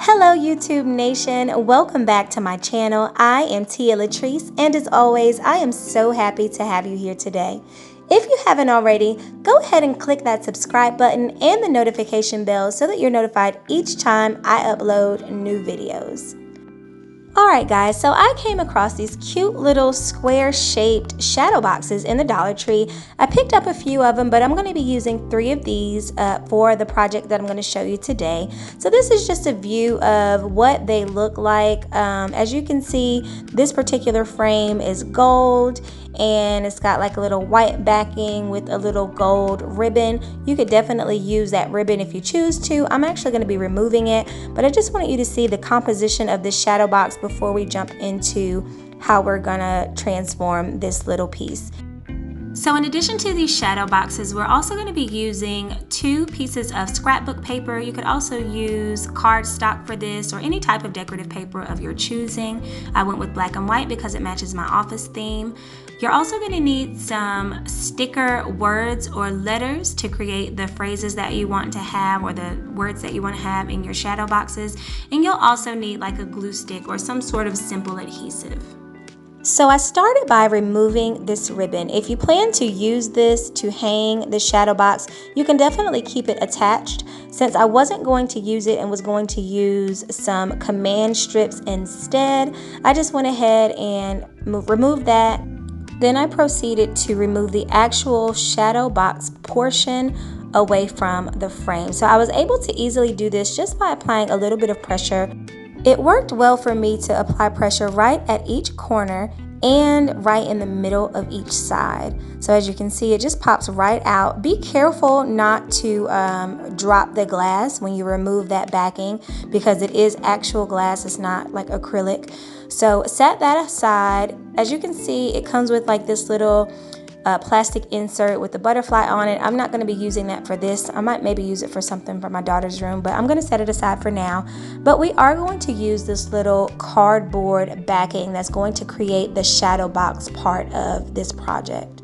Hello YouTube Nation, welcome back to my channel. I am Tia Latrice, and as always, I am so happy to have you here today. If you haven't already, go ahead and click that subscribe button and the notification bell so that you're notified each time I upload new videos. Alright guys, so I came across these cute little square shaped shadow boxes in the Dollar Tree. I picked up a few of them, but I'm going to be using 3 of these for the project that I'm going to show you today. So this is just a view of what they look like. As you can see, this particular frame is gold and it's got like a little white backing with a little gold ribbon. You could definitely use that ribbon if you choose to. I'm actually going to be removing it, but I just wanted you to see the composition of this shadow box before we jump into how we're gonna transform this little piece. So in addition to these shadow boxes, we're also going to be using 2 pieces of scrapbook paper. You could also use cardstock for this or any type of decorative paper of your choosing. I went with black and white because it matches my office theme. You're also going to need some sticker words or letters to create the phrases that you want to have or the words that you want to have in your shadow boxes. And you'll also need like a glue stick or some sort of simple adhesive. So I started by removing this ribbon. If you plan to use this to hang the shadow box, you can definitely keep it attached. Since I wasn't going to use it and was going to use some command strips instead, I just went ahead and removed that. Then I proceeded to remove the actual shadow box portion away from the frame. So I was able to easily do this just by applying a little bit of pressure. It worked well for me to apply pressure right at each corner and right in the middle of each side. So as you can see, it just pops right out. Be careful not to drop the glass when you remove that backing because it is actual glass, it's not like acrylic. So set that aside. As you can see, it comes with like this little plastic insert with the butterfly on it. I'm not going to be using that for this. I might maybe use it for something for my daughter's room, but I'm going to set it aside for now. But we are going to use this little cardboard backing that's going to create the shadow box part of this project.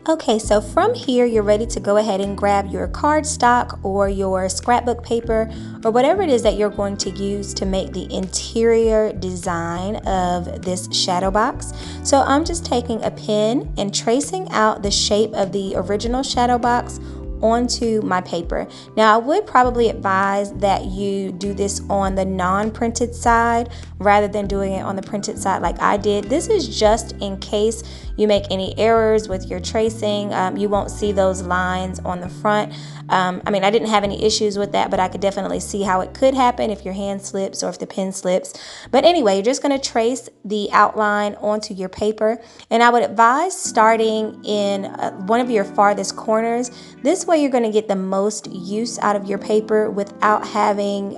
Okay, so from here, you're ready to go ahead and grab your cardstock or your scrapbook paper or whatever it is that you're going to use to make the interior design of this shadow box. So I'm just taking a pen and tracing out the shape of the original shadow box onto my paper. Now I would probably advise that you do this on the non-printed side rather than doing it on the printed side like I did. This is just in case you make any errors with your tracing. You won't see those lines on the front. I mean, I didn't have any issues with that, but I could definitely see how it could happen if your hand slips or if the pen slips. But anyway, you're just going to trace the outline onto your paper, and I would advise starting in one of your farthest corners. This way you're going to get the most use out of your paper without having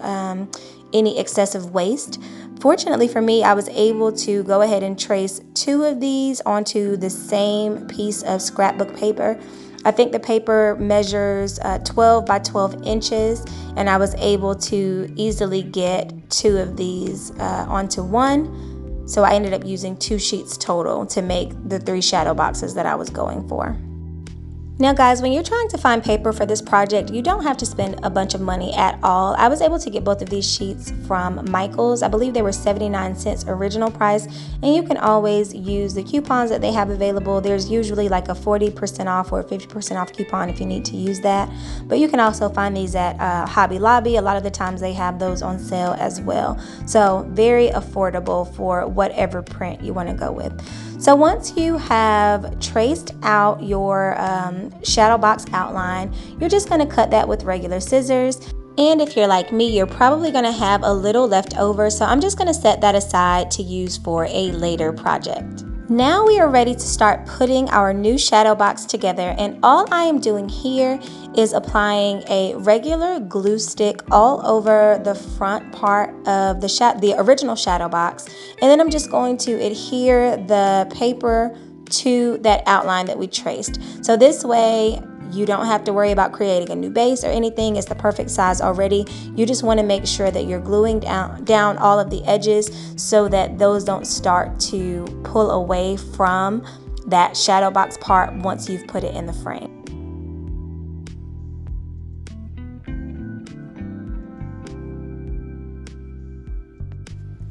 any excessive waste. Fortunately for me, I was able to go ahead and trace 2 of these onto the same piece of scrapbook paper. I think the paper measures 12 by 12 inches, and I was able to easily get 2 of these onto one. So I ended up using 2 sheets total to make the 3 shadow boxes that I was going for. Now guys, when you're trying to find paper for this project, you don't have to spend a bunch of money at all. I was able to get both of these sheets from Michael's. I believe they were 79 cents original price, and you can always use the coupons that they have available. There's usually like a 40% off or 50% off coupon if you need to use that. But you can also find these at Hobby Lobby. A lot of the times they have those on sale as well. So very affordable for whatever print you want to go with. So once you have traced out your shadow box outline, you're just going to cut that with regular scissors. And if you're like me, you're probably going to have a little left over. So I'm just going to set that aside to use for a later project. Now we are ready to start putting our new shadow box together, and all I am doing here is applying a regular glue stick all over the front part of the original shadow box, and then I'm just going to adhere the paper to that outline that we traced. So this way you don't have to worry about creating a new base or anything. It's the perfect size already. You just want to make sure that you're gluing down all of the edges so that those don't start to pull away from that shadow box part once you've put it in the frame.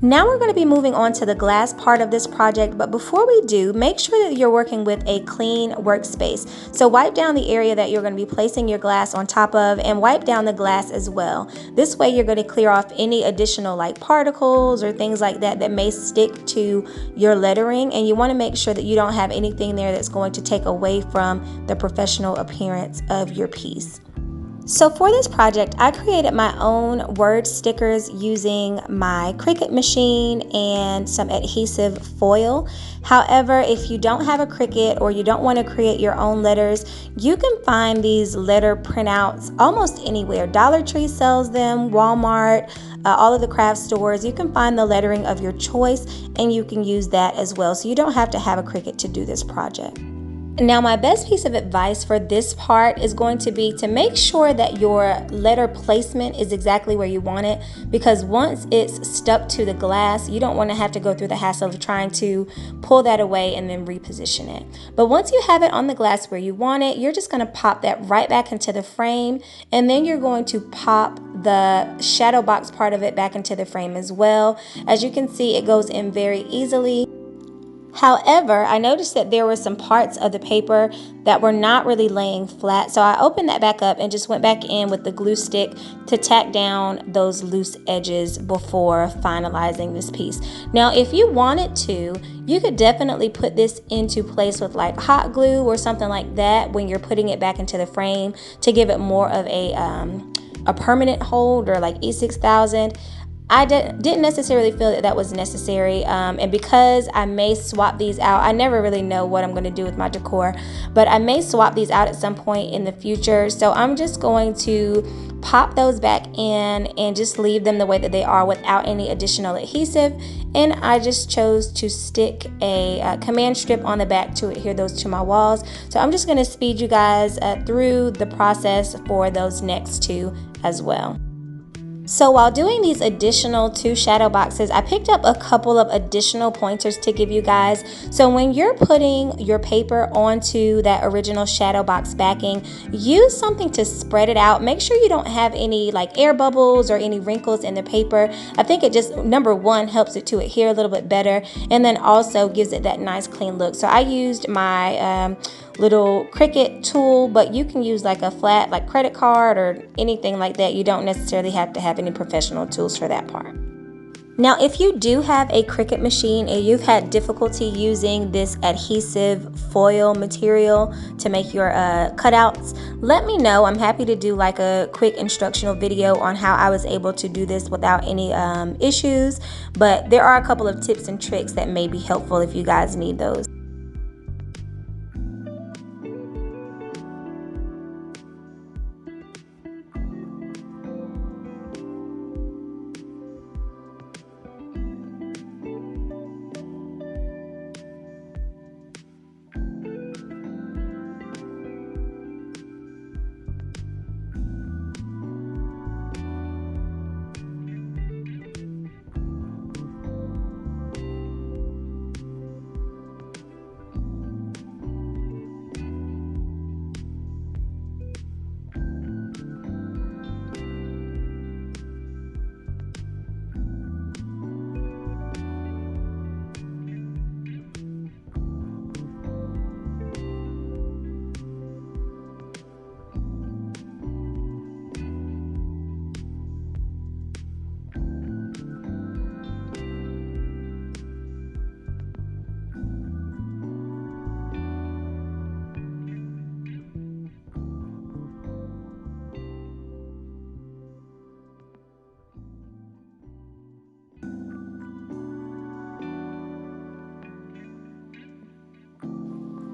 Now we're going to be moving on to the glass part of this project, but before we do, make sure that you're working with a clean workspace. So wipe down the area that you're going to be placing your glass on top of and wipe down the glass as well. This way you're going to clear off any additional like particles or things like that that may stick to your lettering, and you want to make sure that you don't have anything there that's going to take away from the professional appearance of your piece. So for this project, I created my own word stickers using my Cricut machine and some adhesive foil. However, if you don't have a Cricut or you don't want to create your own letters, you can find these letter printouts almost anywhere. Dollar Tree sells them, Walmart, all of the craft stores. You can find the lettering of your choice and you can use that as well. So you don't have to have a Cricut to do this project. Now, my best piece of advice for this part is going to be to make sure that your letter placement is exactly where you want it, because once it's stuck to the glass, you don't want to have to go through the hassle of trying to pull that away and then reposition it. But once you have it on the glass where you want it, you're just going to pop that right back into the frame, and then you're going to pop the shadow box part of it back into the frame as well. As you can see, it goes in very easily. However, I noticed that there were some parts of the paper that were not really laying flat, so I opened that back up and just went back in with the glue stick to tack down those loose edges before finalizing this piece. Now, if you wanted to, you could definitely put this into place with like hot glue or something like that when you're putting it back into the frame to give it more of a permanent hold, or like E6000. I didn't necessarily feel that was necessary, and because I may swap these out, I never really know what I'm going to do with my decor, but I may swap these out at some point in the future, so I'm just going to pop those back in and just leave them the way that they are without any additional adhesive. And I just chose to stick a command strip on the back to adhere those to my walls. So I'm just going to speed you guys through the process for those next two as well. So while doing these additional 2 shadow boxes, I picked up a couple of additional pointers to give you guys. So when you're putting your paper onto that original shadow box backing, use something to spread it out. Make sure you don't have any like air bubbles or any wrinkles in the paper. I think it just, number one, helps it to adhere a little bit better, and then also gives it that nice clean look. So I used my little Cricut tool, but you can use like a flat like credit card or anything like that. You don't necessarily have to have any professional tools for that part. Now, if you do have a Cricut machine and you've had difficulty using this adhesive foil material to make your cutouts, let me know. I'm happy to do like a quick instructional video on how I was able to do this without any issues, but there are a couple of tips and tricks that may be helpful if you guys need those.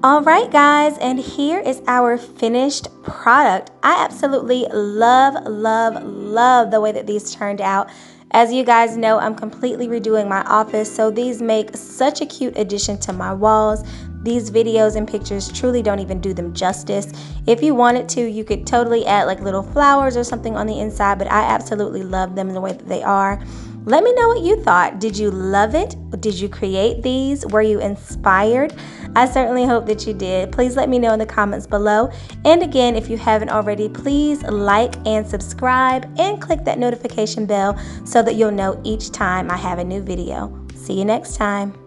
Alright guys, and here is our finished product. I absolutely love the way that these turned out. As you guys know, I'm completely redoing my office, so these make such a cute addition to my walls. these videos and pictures truly don't even do them justice. If you wanted to, you could totally add like little flowers or something on the inside, but I absolutely love them in the way that they are. Let me know what you thought. Did you love it? Did you create these? Were you inspired? I certainly hope that you did. Please let me know in the comments below. And again, if you haven't already, please like and subscribe and click that notification bell so that you'll know each time I have a new video. See you next time.